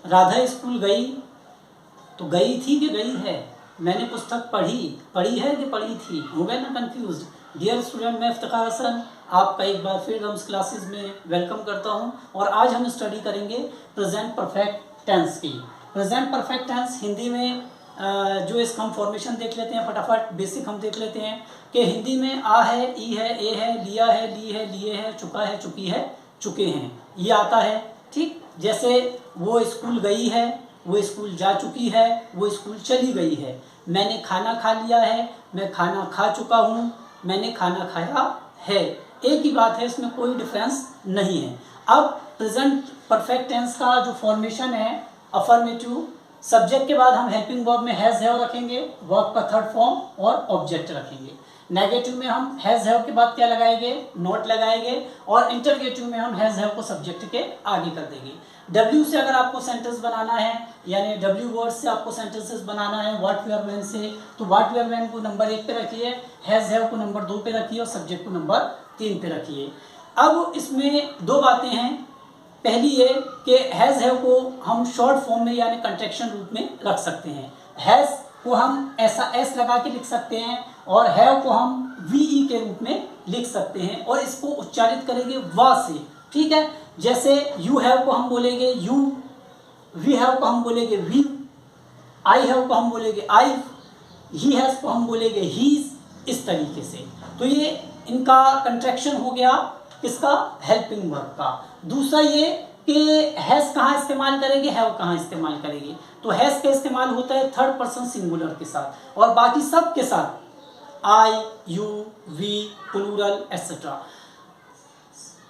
Radha school गई तो गई थी कि गई है? मैंने पुस्तक पढ़ी है कि पढ़ी थी? हो गए ना कंफ्यूज? डियर स्टूडेंट, मैं इफ्तिखार हसन आपका एक बार फिर रम्स क्लासेस में वेलकम करता हूं और आज हम स्टडी करेंगे प्रेजेंट परफेक्ट टेंस की। प्रेजेंट परफेक्ट टेंस हिंदी में जो इसका हम फॉर्मेशन देख लेते हैं, फटाफट बेसिक हम देख लेते हैं कि हिंदी में आ है, ई है, ए है, लिया है, ली है, लिए है, चुका है, चुकी है, चुके हैं, ये आता है। ठीक, जैसे वो स्कूल गई है, वो स्कूल जा चुकी है, वो स्कूल चली गई है। मैंने खाना खा लिया है, मैं खाना खा चुका हूँ, मैंने खाना खाया है। एक ही बात है, इसमें कोई डिफरेंस नहीं है। अब प्रेजेंट परफेक्ट टेंस का जो फॉर्मेशन है, अफर्मेटिव, सब्जेक्ट के बाद हम हेल्पिंग वर्ब में हैज हैव रखेंगे, वर्ब का थर्ड फॉर्म और ऑब्जेक्ट रखेंगे। नेगेटिव में हम हैज हैव के बाद क्या लगाएंगे? नॉट लगाएंगे। और इंटरगेटिव में हम हैज हैव को सब्जेक्ट के आगे कर देंगे। डब्ल्यू से अगर आपको सेंटेंस बनाना है, यानी डब्ल्यू वर्ड से आपको सेंटेंसेस बनाना है व्हाट वी आर व्हेन से, तो व्हाट वी आर व्हेन को नंबर 1 पे रखिए, हैज हैव को नंबर 2 पे रखिए और सब्जेक्ट को नंबर 3 पे रखिए। अब इसमें दो बातें हैं। पहली ये कि हैज हैव को हम शॉर्ट फॉर्म में यानी कंट्रैक्शन रूप में रख सकते हैं। हैज को हम ऐसा एस लगा के लिख सकते हैं और हैव को हम वीई के रूप में लिख सकते हैं और इसको उच्चारित करेंगे वा से। ठीक है, जैसे यू हैव को हम बोलेंगे यू, वी हैव को हम बोलेंगे वी, आई हैव को हम बोलेंगे आई, ही हैज को हम बोलेंगे हीज, इस तरीके से। तो ये इनका कंट्रैक्शन हो गया किसका? हेल्पिंग वर्ब का। दूसरा ये कि हैज कहाँ इस्तेमाल करेंगे, हैव कहाँ इस्तेमाल करेंगे। तो हैज का इस्तेमाल होता है थर्ड पर्सन सिंगुलर के साथ और बाकी सब के साथ I, you, we, plural etcetera.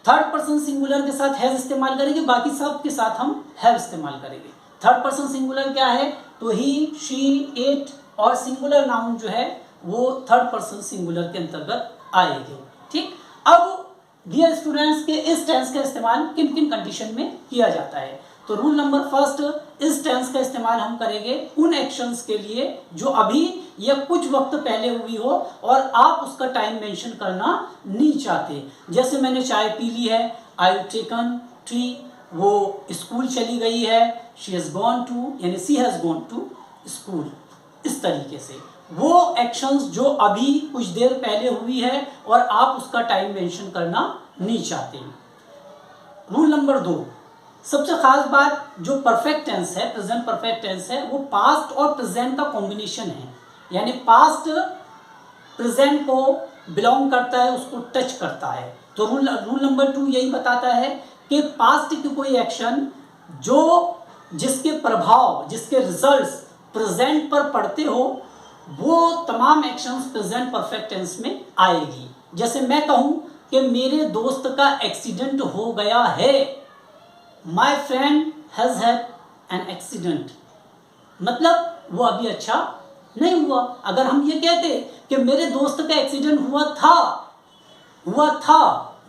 Third person singular के साथ हैज इस्तेमाल करेंगे, बाकी सब के साथ हम हैव इस्तेमाल करेंगे। थर्ड पर्सन सिंगुलर क्या है? तो ही, शी, इट और सिंगुलर नाउन जो है वो थर्ड पर्सन सिंगुलर के अंतर्गत आएंगे। ठीक, अब डियर स्टूडेंट्स के इस टेंस का इस्तेमाल किन किन कंडीशन में किया जाता है? तो रूल नंबर फर्स्ट, इस टेंस का इस्तेमाल हम करेंगे उन एक्शंस के लिए जो अभी या कुछ वक्त पहले हुई हो और आप उसका टाइम मेंशन करना नहीं चाहते। जैसे मैंने चाय पी ली है, आई टेकन टी, वो स्कूल चली गई है, शी हैज गॉन टू, यानी सी हैज गॉन टू स्कूल। इस तरीके से वो एक्शंस जो अभी कुछ देर पहले हुई है और आप उसका टाइम मेंशन करना नहीं चाहते। रूल नंबर 2, सबसे खास बात, जो परफेक्ट टेंस है, प्रेजेंट परफेक्ट टेंस है, वो पास्ट और प्रेजेंट का कॉम्बिनेशन है। यानी पास्ट प्रेजेंट को बिलोंग करता है, उसको टच करता है। तो रूल नंबर 2 यही बताता है कि पास्ट की कोई एक्शन जो जिसके प्रभाव, जिसके रिजल्ट्स प्रेजेंट पर पड़ते हो, वो तमाम एक्शंस प्रेजेंट परफेक्ट टेंस में आएगी। जैसे मैं कहूं कि मेरे दोस्त का एक्सीडेंट हो गया है, my friend has had an accident, मतलब वो अभी अच्छा नहीं हुआ। अगर हम ये कहते कि मेरे दोस्त का एक्सीडेंट हुआ था,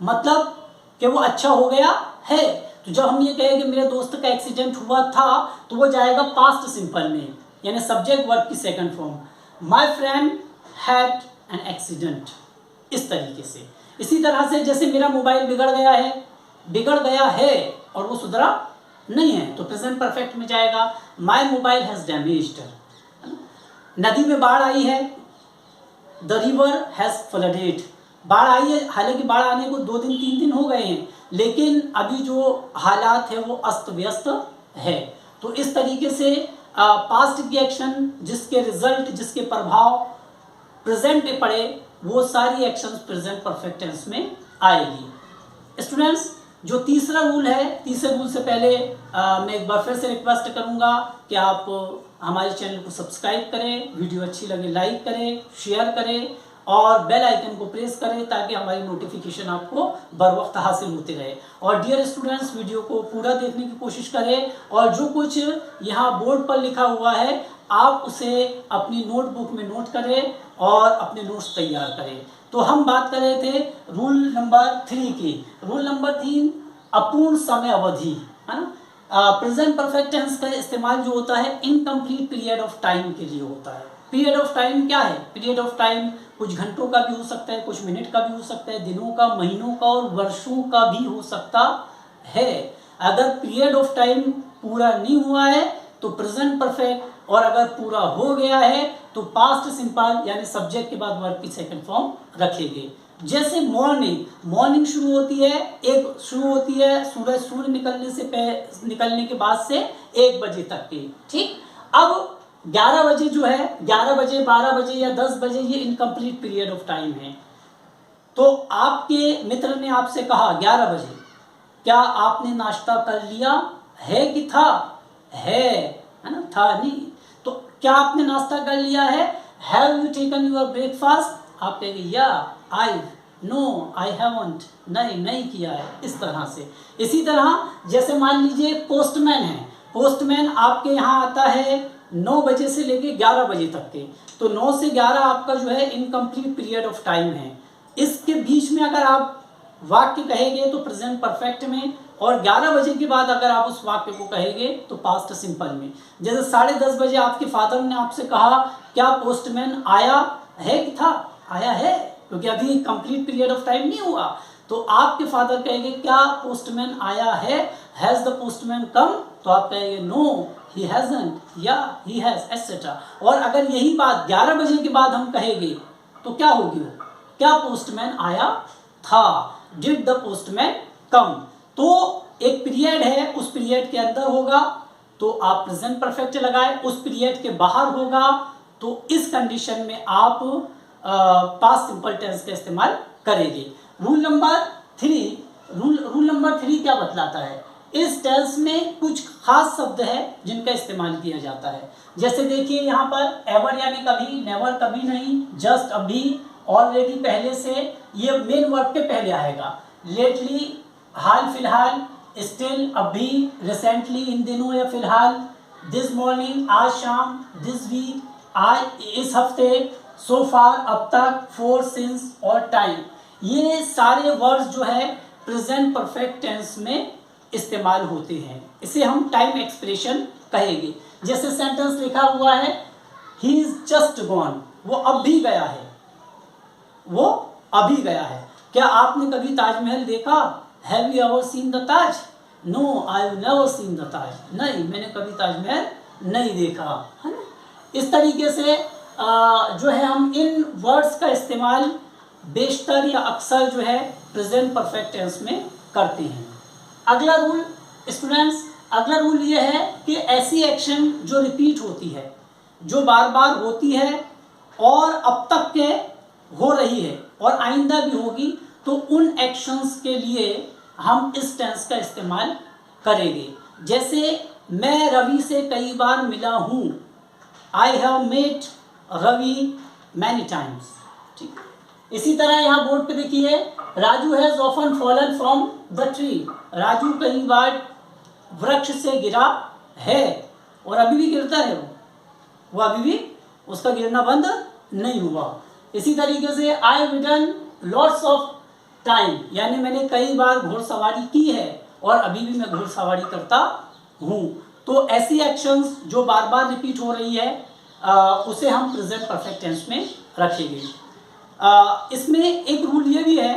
मतलब कि वो अच्छा हो गया है। तो जब हम ये कहें कि मेरे दोस्त का एक्सीडेंट हुआ था, तो वो जाएगा पास्ट सिंपल में, यानी सब्जेक्ट वर्ब की second form, my friend had an accident, इस तरीके से। इसी तरह से जैसे मेरा मोबाइल बिगड़ गया है और वो सुधरा नहीं है, तो प्रेजेंट परफेक्ट में जाएगा माई मोबाइल हैज डैमेज्ड। नदी में बाढ़ आई है, द रिवर हैज फ्लडेड। बाढ़ आई है, हालांकि बाढ़ आने को 2 दिन 3 दिन हो गए हैं, लेकिन अभी जो हालात है वो अस्त व्यस्त है। तो इस तरीके से पास्ट की एक्शन जिसके रिजल्ट, जिसके प्रभाव प्रेजेंट में पड़े, वो सारी एक्शंस प्रेजेंट परफेक्ट टेंस में आएगी। स्टूडेंट्स, जो तीसरा रूल है, तीसरे रूल से पहले मैं एक बार फिर से रिक्वेस्ट करूंगा कि आप हमारे चैनल को सब्सक्राइब करें, वीडियो अच्छी लगे लाइक करें, शेयर करें और बेल आइकन को प्रेस करें ताकि हमारी नोटिफिकेशन आपको बर वक्त हासिल होते रहे। और डियर स्टूडेंट्स, वीडियो को पूरा देखने की कोशिश करें और जो कुछ यहाँ बोर्ड पर लिखा हुआ है आप उसे अपनी नोटबुक में नोट करें और अपने नोट्स तैयार करें। तो हम बात कर रहे थे रूल नंबर 3 की। रूल नंबर 3, अपूर्ण समय अवधि, है ना। प्रेजेंट परफेक्ट टेंस का इस्तेमाल जो होता है इनकम्प्लीट पीरियड ऑफ टाइम के लिए होता है। पीरियड ऑफ टाइम क्या है? पीरियड ऑफ टाइम कुछ घंटों का भी हो सकता है, कुछ मिनट का भी हो सकता है, दिनों का, महीनों का और वर्षों का भी हो सकता है। अगर पीरियड ऑफ टाइम पूरा नहीं हुआ है तो प्रेजेंट परफेक्ट, और अगर पूरा हो गया है तो पास्ट सिंपल यानी सब्जेक्ट के बाद वर्ब की सेकंड फॉर्म रखेंगे। जैसे मॉर्निंग शुरू होती है सूरज निकलने के बाद से 1 बजे तक की, ठीक। अब 11 बजे जो है, 11 बजे 12 बजे या 10 बजे ये इनकम्प्लीट पीरियड ऑफ टाइम है। तो आपके मित्र ने आपसे कहा 11 बजे, क्या आपने नाश्ता कर लिया है कि था? है ना, था नहीं। तो क्या आपने नाश्ता कर लिया है? Have you taken your breakfast? आप कहेंगे या, आई हैवंट, नहीं किया है, इस तरह से। इसी तरह जैसे मान लीजिए पोस्टमैन है, पोस्टमैन आपके यहाँ आता है 9 बजे से लेके 11 बजे तक के, तो 9 से 11 आपका जो है इनकम्प्लीट पीरियड ऑफ टाइम है। इसके बीच में अगर आप वाक्य कहेंगे तो प्रेजेंट परफेक्ट में, और 11 बजे के बाद अगर आप उस वाक्य को कहेंगे तो पास्ट सिंपल में। जैसे 10:30 बजे आपके फादर ने आपसे कहा क्या पोस्टमैन आया है कि था? आया है, क्योंकि अभी कंप्लीट पीरियड ऑफ टाइम नहीं हुआ। तो आपके फादर कहेंगे क्या पोस्टमैन आया है? हैज द पोस्टमैन कम? तो आप कहेंगे नो ही हैजंट, या ही हैज, एटसेट्रा। और अगर यही बात 11 बजे के बाद हम कहेंगे तो क्या होगी? क्या पोस्टमैन आया था? डिड द पोस्टमैन कम? तो एक पीरियड है, उस पीरियड के अंदर होगा तो आप प्रेजेंट परफेक्ट लगाए, उस पीरियड के बाहर होगा तो इस कंडीशन में आप पास्ट सिंपल टेंस का इस्तेमाल करेंगे। रूल नंबर 3 क्या बतलाता है? इस टेंस में कुछ खास शब्द है जिनका इस्तेमाल किया जाता है। जैसे देखिए यहाँ पर एवर यानी कभी, नेवर कभी नहीं, जस्ट अभी, ऑलरेडी पहले से, ये मेन वर्ब के पहले आएगा। लेटली हाल फिलहाल, स्टिल अभी, रिसेंटली इन दिनों या फिलहाल, दिस मॉर्निंग आज शाम, दिस वीक आज इस हफ्ते, सो फार अब तक, फोर सिंस और टाइम, ये सारे वर्ड्स जो है प्रेजेंट परफेक्ट टेंस में इस्तेमाल होते हैं। इसे हम टाइम एक्सप्रेशन कहेंगे। जैसे सेंटेंस लिखा हुआ है ही इज जस्ट गॉन, वो अब भी गया है, वो अभी गया है। क्या आपने कभी ताजमहल देखा? Have you ever seen the Taj? No, I have never seen the Taj, नहीं मैंने कभी ताजमहल नहीं देखा, है ना। इस तरीके से जो है हम इन वर्ड्स का इस्तेमाल बेशतर या अक्सर जो है प्रेजेंट परफेक्ट टेंस में करते हैं। अगला रूल स्टूडेंट्स, अगला रूल ये है कि ऐसी एक्शन जो रिपीट होती है, जो बार बार होती है और अब तक के हो रही है और आइंदा भी होगी, तो उन एक्शंस के लिए हम इस टेंस का इस्तेमाल करेंगे। जैसे मैं रवि से कई बार मिला हूँ, I have met Ravi many times, ठीक। इसी तरह यहाँ बोर्ड पे देखिए Raju has often fallen from the tree, Raju कई बार वृक्ष से गिरा है और अभी भी गिरता है, वो अभी भी उसका गिरना बंद नहीं हुआ। इसी तरीके से I have ridden lots of time, यानी मैंने कई बार घुड़सवारी की है और अभी भी मैं घुड़सवारी करता हूँ। तो ऐसी एक्शंस जो बार बार रिपीट हो रही है उसे हम प्रेजेंट परफेक्ट टेंस में रखेंगे। इसमें एक रूल ये भी है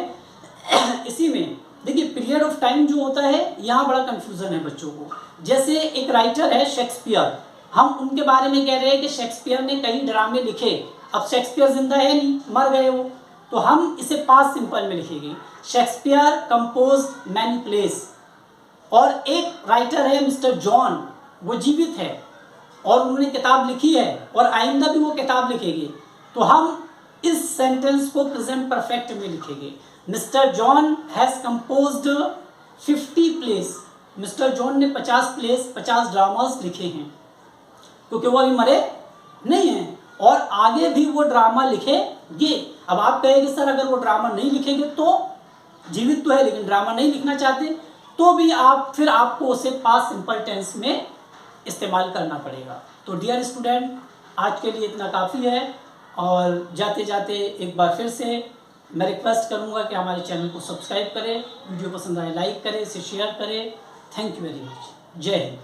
इसी में देखिए पीरियड ऑफ टाइम जो होता है यहाँ बड़ा कंफ्यूजन है बच्चों को। जैसे एक राइटर है शेक्सपियर, हम उनके बारे में कह रहे हैं कि शेक्सपियर ने कई ड्रामे लिखे। अब शेक्सपियर जिंदा है नहीं, मर गए वो, तो हम इसे पास्ट सिंपल में लिखेंगे, शेक्सपियर कंपोज्ड मैनी प्लेस। और एक राइटर है मिस्टर जॉन, वो जीवित है और उन्होंने किताब लिखी है और आइंदा भी वो किताब लिखेंगे, तो हम इस सेंटेंस को प्रेजेंट परफेक्ट में लिखेंगे। Mister John has composed 50 place, mister John ने 50 प्लेस 50 ड्रामास लिखे हैं, क्योंकि वो अभी मरे नहीं हैं और आगे भी वो ड्रामा लिखेंगे। अब आप कहेंगे सर अगर वो ड्रामा नहीं लिखेंगे तो, जीवित तो है लेकिन ड्रामा नहीं लिखना चाहते, तो भी आप फिर आपको उसे पास्ट सिंपल टेंस में इस्तेमाल करना पड़ेगा। तो डियर स्टूडेंट, आज के लिए इतना काफ़ी है और जाते जाते एक बार फिर से मैं रिक्वेस्ट करूंगा कि हमारे चैनल को सब्सक्राइब करें, वीडियो पसंद आए लाइक करें, इसे शेयर करें। Thank you very much. जय हिंद।